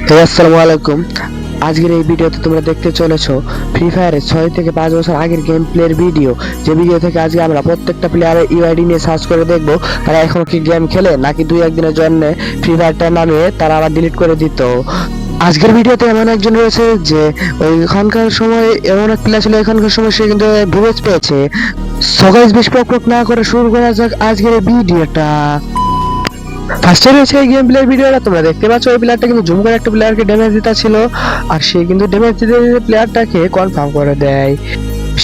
আসসালামু আলাইকুম। আজকের এই ভিডিওতে তোমরা দেখতে চলেছো ফ্রি ফায়ারের 6 থেকে 5 বছর আগের গেম প্লের ভিডিও। যে ভিডিও থেকে আজকে আমরা প্রত্যেকটা প্লেয়ারের ইউআইডি নিয়ে সার্চ করে দেখব তারা এখনো কি গেম খেলে নাকি দুই একদিনের জন্য ফ্রি ফায়ারটা নামিয়ে তারা আবার ডিলিট করে দিত। আজকের ভিডিওতে এমন একজন রয়েছে যে ওইখানকার সময় এমন এক প্লেয়ার ছিল, এখানকার সময় সে কিন্তু ভিউজ পেয়েছে। সো গাইস, বেশি বকবক না করে শুরু করা যাক আজকের এই ভিডিওটা। ফার্স্টে রয়েছে এই গেম প্লের ভিডিওটা। তোমরা দেখতে পাচ্ছ ওই প্লেয়ারটা কিন্তু জুম করে একটা প্লেয়ারকে ড্যামেজ দিতে ছিল, আর সে কিন্তু ড্যামেজ দিতে প্লেয়ারটাকে কনফার্ম করে দেয়।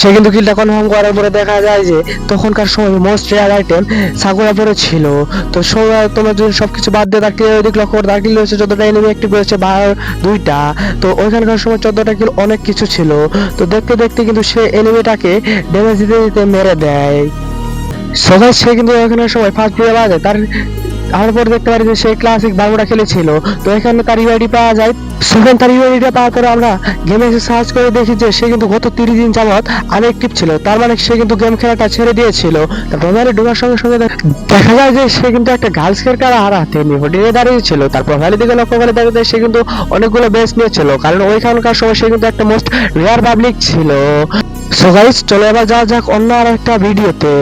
সে কিন্তু কিলটা কনফার্ম করার পরে দেখা যায় যে তখনকার সময় মোস্ট রেয়ার আইটেম সাকুরা পরে ছিল। তো সবাই তোমরা যদি সবকিছু বাদ দিয়ে তাকে ওইদিক লক্ষ্য করে তার কিল রয়েছে 14টা, এনিমি অ্যাক্টিভ রয়েছে 2টা। তো ওইখানকার সময় 14টা কিল অনেক কিছু ছিল। তো দেখতে দেখতে কিন্তু সে এনিমিটাকে ড্যামেজ দিতে দিতে মেরে দেয়। সবাই সে কিন্তু এখানে সময় ফার্স্ট দিয়ে বাজে তার। তারপর দেখতে পারি যে সে ক্লাসিক বারমুডা খেলেছিল। তো এখানে তার ইউআইডি পাওয়া যায়। সেখানে তার ইউআইডিটা পাওয়ার পরে আমরা গেমে এসে সার্চ করে দেখি যে সে কিন্তু গত 30 দিন যাবত আনএক্টিভ ছিল। তার মানে সে কিন্তু গেম খেলাটা ছেড়ে দিয়েছিল। তারপর প্রোফাইলে ঢোকার সঙ্গে সঙ্গে দেখা যায় যে সে কিন্তু একটা গার্লস ক্যারেক্টার আর হাতে নিয়ে দাঁড়িয়েছিল। তার প্রোফাইলের দিকে লক্ষ্য করে দেখা যায় সে কিন্তু অনেকগুলো বেস নিয়েছিল, কারণ ওইখানকার সময় সে কিন্তু একটা মোস্ট রেয়ার পাবলিক ছিল। সো গাইস, চলো এবার যাওয়া যাক অন্য আর একটা ভিডিওতে।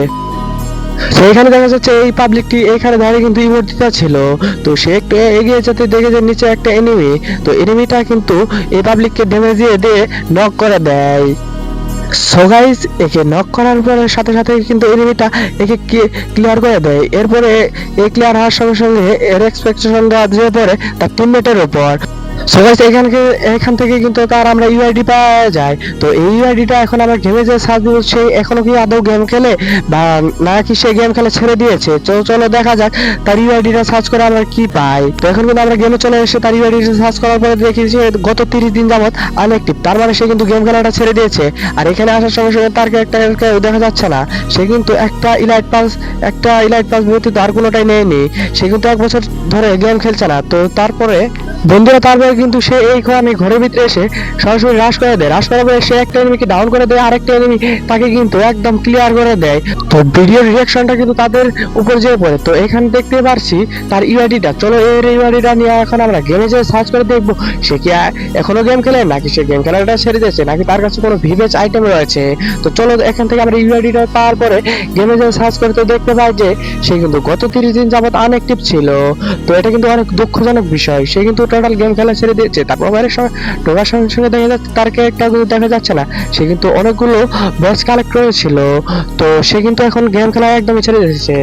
সেইখানে দেখা যাচ্ছে এই পাবলিকটি এখানে দাঁড়িয়ে কিন্তু ইমোট দিতে ছিল। তো সে একটু এগিয়ে যেতে দেখে যে নিচে একটা এনিমি। তো এনিমিটা কিন্তু এই পাবলিককে ড্যামেজ দিয়ে নক করে দেয়। সো গাইস, একে নক করার পরে সাথে সাথে কিন্তু এনিমিটা একে ক্লিয়ার করে দেয়। এরপরে এই ক্লিয়ার হওয়ার সঙ্গে সঙ্গে এর এক্সপেকটেশন দেওয়া দিয়ে পড়ে তার টিমমেটের উপর। সো গাইস, এখান থেকে কিন্তু তার আমরা ইউআইডি পাওয়া যায়। তো এই ইউআইডিটা এখন আমরা গেমে যে সার্চ দিব সে এখনো কি আদৌ গেম খেলে বা নাকি সে গেম খেলা ছেড়ে দিয়েছে। চলো দেখা যাক তার ইউআইডিটা সার্চ করে আমরা কি পাই। তো এখন কিন্তু আমরা গেমে চলে এসে তার ইউআইডিটা সার্চ করার পরে দেখি যে গত 30 দিন যাবত আনএক্টিভ। তার মানে সে কিন্তু গেম খেলাটা ছেড়ে দিয়েছে। আর এখানে আসার সঙ্গে সঙ্গে তার ক্যারেক্টারকে দেখা যাচ্ছে না। সে কিন্তু একটা ইলাইট পাস ব্যতীত আর কোনোটাই নেয়নি। সে কিন্তু 1 বছর ধরে গেম খেলছে না। তো তারপরে বন্ধুরা তারপরে কিন্তু সে এইখানে ঘরের ভিতরে এসে সরাসরি রাশ করে দেয়। রাশ করার পরে সে একটা এনিমিকে ডাউন করে দেয়, আরেকটা এনিমি তাকে কিন্তু একদম ক্লিয়ার করে দেয়। তো ভিডিওর রিঅ্যাকশনটা কিন্তু তাদের উপর যেয়ে পড়ে। তো এখানে দেখতে পারছি তার ইউআইডিটা। চলো এর ইউআইডিটা নিয়ে এখন আমরা গেমে যেয়ে সার্চ করে দেখবো সে কি এখনো গেম খেলে নাকি সে গেম খেলাটা ছেড়ে দিয়েছে নাকি তার কাছে কোনো ভিভেজ আইটেম রয়েছে। তো চলো এখান থেকে আমরা ইউআইডিটা পাওয়ার পরে গেমে যেয়ে সার্চ করে তো দেখতে পাই যে সে কিন্তু গত 30 দিন যাবত আনএক্টিভ ছিল। তো এটা কিন্তু অনেক দুঃখজনক বিষয়। সে কিন্তু টোটাল গেম খেলা ছেড়ে দিয়েছে। তারপর বাইরের সময় ঢোকার সঙ্গে সঙ্গে দেখা যাচ্ছে তার ক্যারেক্টারগুলো দেখা যাচ্ছে না। সে কিন্তু অনেকগুলো ব্যাচ কালেক্ট করেছিল। তো সে কিন্তু এখন গেম খেলা একদমই ছেড়ে দিয়েছে।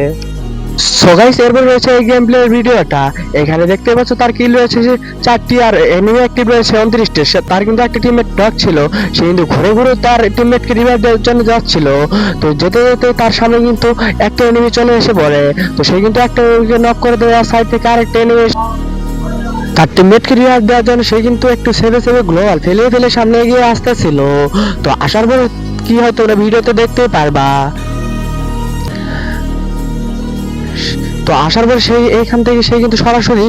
সো গাইস, এরপর রয়েছে এই গেম প্লের ভিডিওটা। এখানে দেখতে পাচ্ছ তার কিল রয়েছে যে 4টি আর এনিমি অ্যাক্টিভ রয়েছে 29টি। তার কিন্তু একটা টিমমেট নক ছিল। সে কিন্তু ঘুরে ঘুরে তার টিমমেটকে রিভাইভ দেওয়ার জন্য যাচ্ছিল। তো যেতে যেতে তার সামনে কিন্তু একটা এনিমি চলে এসে পড়ে। তো সে কিন্তু একটা নক করে দেওয়ার সাইড থেকে আরেকটা এনিমি তার টিমমেটকে রিভাইভ দেওয়ার জন্য সে কিন্তু একটু সেভে গ্লোবাল ফেলে সামনে এগিয়ে আসতেছিল। তো আসার পরে কি হয় তোমরা ভিডিওতে দেখতে পারবা। তো আসার পর সেই এইখান থেকে সে কিন্তু সরাসরি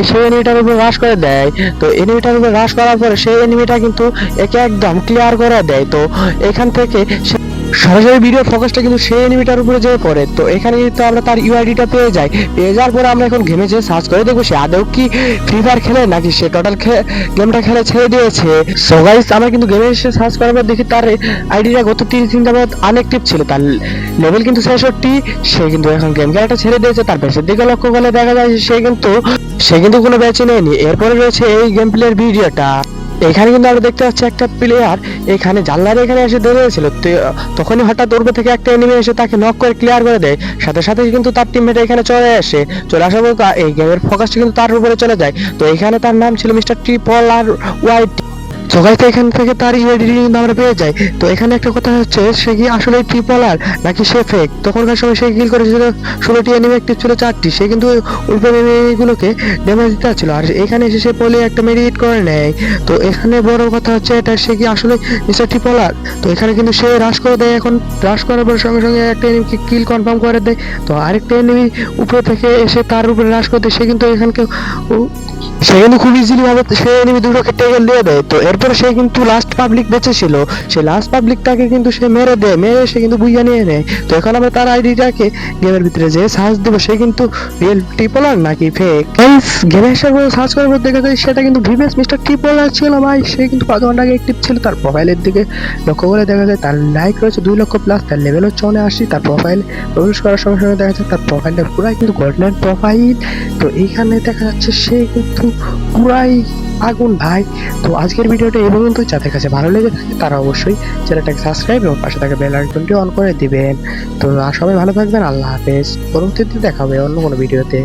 সেই এনিমিটার উপর রাশ করে দেয়। তো এনিমিটার উপর রাশ করার পরে সেই এনিমিটা কিন্তু একে একদম ক্লিয়ার করে দেয়। তো এখান থেকে সরাসরি ভিডিও ফোকাসটা কিন্তু সেই এনিমিটার উপরে যেয়ে পড়ে। তো এখানে কিন্তু আমরা তার ইউআইডিটা পেয়ে যাওয়ার পরে আমরা এখন গেমে যে সার্চ করে দেখবো সে আদৌ কি ফ্রি ফায়ার খেলে নাকি সে টোটাল গেমটা খেলে ছেড়ে দিয়েছে। সো গাইস, আমরা কিন্তু গেমে এসে সার্চ করার পর দেখি তার আইডিটা গত 30 দিন যাবত আনএক্টিভ ছিল। তার লেভেল কিন্তু 66। সে কিন্তু এখন গেম খেলাটা ছেড়ে দিয়েছে। তার ব্যাচের দিকে লক্ষ্য করলে দেখা যায় সে কিন্তু কোনো ব্যাচই নেয়নি। এরপরে রয়েছে এই গেম প্লের ভিডিওটা। এখানে কিন্তু আমরা দেখতে পাচ্ছি একটা প্লেয়ার এখানে জানলার এখানে এসে দাঁড়িয়েছিল। তখনই হঠাৎ ওর থেকে একটা এনিমি এসে তাকে নক করে ক্লিয়ার করে দেয়। সাথে সাথে কিন্তু তার টিমমেট এখানে চলে আসার পর এই গেমের ফোকাসটা কিন্তু তার উপরে চলে যায়। তো এখানে তার নাম ছিল মিস্টার ট্রিপল আর ওয়াইট। তো গাইস, এখান থেকে তার ইউআইডি আমরা পেয়ে যাই। তো এখানে একটা কথা হচ্ছে সে কি আসলে ট্রিপল আর নাকি সে ফেক। তখনকার সময় সে কিল করেছিল 16টি এনিমি অ্যাক্টিভ ছিল 4টি। সে কিন্তু উল্টো এনিমিগুলোকে ড্যামেজ দিতে ছিল। আর এখানে এসে সে পলি একটা মেডিকেট করে নেয়। তো এখানে বড় কথা হচ্ছে এটা সে কি আসলে মিস্টার ট্রিপল আর। তো এখানে কিন্তু সে রাশ করে দেয়। এখন রাশ করার পর সঙ্গে সঙ্গে একটা এনিমিকে কিল কনফার্ম করে দেয়। তো আরেকটা এনিমি উপরে থেকে এসে তার উপরে রাশ করে দেয়। সে কিন্তু এখানকে সে কিন্তু খুব ইজিলি ভাবে সে এনিমি দুটোকে টেকেল দিয়ে দেয়। তো এরপরে সে কিন্তু লাস্ট পাবলিক বেঁচে ছিল, সে লাস্ট পাবলিকটাকে কিন্তু সে মেরে দেয়, মেরে সে কিন্তু বুইয়া নিয়ে নেয়। তো এখন আমরা তার আইডিটাকে গেমের ভিতরে যে সার্চ দেবো সে কিন্তু রিয়েল ট্রিপলার নাকি ফেক। গেমে এসে সার্চ করার পর দেখা যায় সেটা কিন্তু ভিভিএস মিস্টার ট্রিপলার ছিল ভাই। সে কিন্তু 5 ঘন্টা আগে অ্যাক্টিভ ছিল। তার প্রোফাইলের দিকে লক্ষ্য করে দেখা যায় তার লাইক রয়েছে 2 লক্ষ প্লাস, তার লেভেল হচ্ছে 79। তার প্রোফাইল প্রবেশ করার সঙ্গে সঙ্গে দেখা যাচ্ছে তার প্রোফাইলটা পুরাই কিন্তু গোল্ডেন প্রোফাইল। তো এইখানে দেখা যাচ্ছে সে কিন্তু পুরাই আগুন ভাই। তো আজকের ভিডিওটা এই পর্যন্ত, যাদের কাছে ভালো লেগে থাকে তারা অবশ্যই চ্যানেলটাকে সাবস্ক্রাইব এবং পাশে থাকা বেল আইকনটি অন করে দিবেন। তো সবাই ভালো থাকবেন, আল্লাহ হাফেজ। পরবর্তীতে দেখা হবে অন্য কোনো ভিডিওতে।